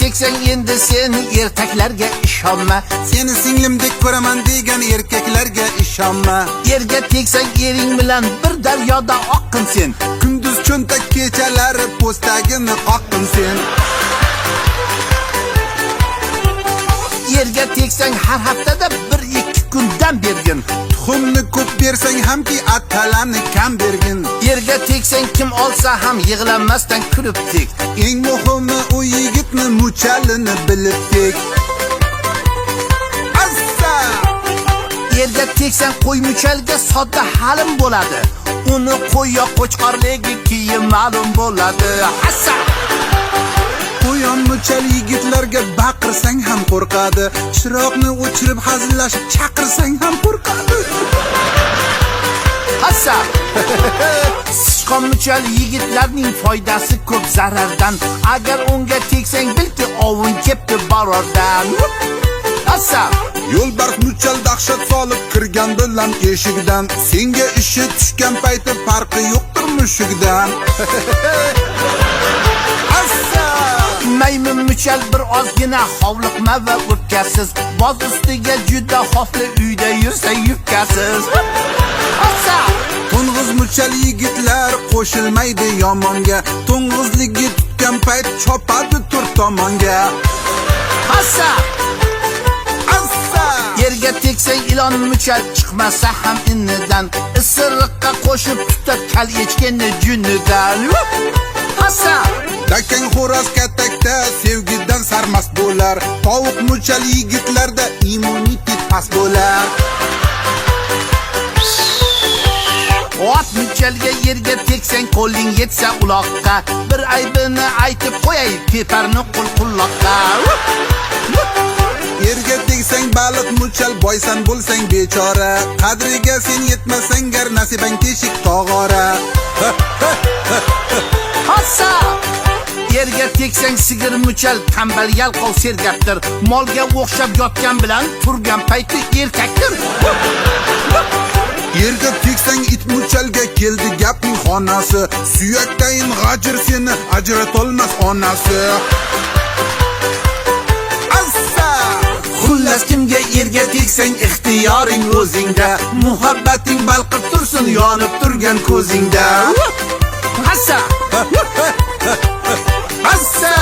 teksang endi sen ertaklarga ishonma. Seni singlimdek ko'raman degan erkaklarga ishonma. Yerga teksang ering bilan bir daryoda oqqin sen. Kunduz cho'ntak kechalari postagini qoqqin sen. Yerga teksang har haftada 1-2 kundan bergin. Tuxumni ko'p bersang hamki atalani kam bergin. Yerga teksang kim olsa ham yig'lanmasdan kulib tek. Eng muhimi u yigitni muchalini bilib tek. Assa! Yerga teksang qo'y muchalga sodda halim bo'ladi. Uni qo'y yo qo'chqorligi keyin ma'lum bo'ladi. Assa! Qo'yon muchal yigitlarga baqirsang ham qo'rqadi. Chiroqni o'chirib hazillashib chaqirsang ham qo'rqadi. Assa! Sichqon muchal yigitlarning foydasi ko'p zarardan. Agar unga teksang bilki ovun kepti barordan. Assa! Yo'lbars muchal dahshat solib kirgan bilan eshikdan. Senga ishi tushgan payti farqi yo'qdir mushukdan. Assa! Maymun muchal bir ozgina hovliqma va o'pkasiz. Boz ustiga juda xofli uyda yursa yubkasiz. Assa! To'ng'iz muchal yigitlar qo'shilmaydi yomonga. To'ng'izligi tutgan payt chopadi tur tomonga. Assa! Yerga teksang ilon muchal chiqmasa ham innidan. Isiriqqa qo'shib tutab kal echkini junidan. Assa! Dakang xo'roz katakda sevgidan sarmast bo'lar. Tovuq muchal yigitlarda immunitet past bo'lar. Ot muchalga yerga teksang qo'ling yetsa uloqqa. Bir aybini aytib qo'yay peparni qulquloqqa. Yerga tegsang baliq muchal boysan bo'lsang bechora. Qadriga sen yetmasang gar nasibang teshik tog'ora. Assa! Yerga teksang sigir muchal kambal yalqov sergaptir. Molga o'xshab yotgan bilan turgan payti erkakdir. Yerga tegsang it muchalga keldi gapning xonasi. Suyakdayin g'ajir seni ajratolmas onasi. Assa! Xullas kimga yerga teksang ixtiyoring o'zingda. Muhabbating balqib tursin yonib turgan ko'zingda. Assa! Assa!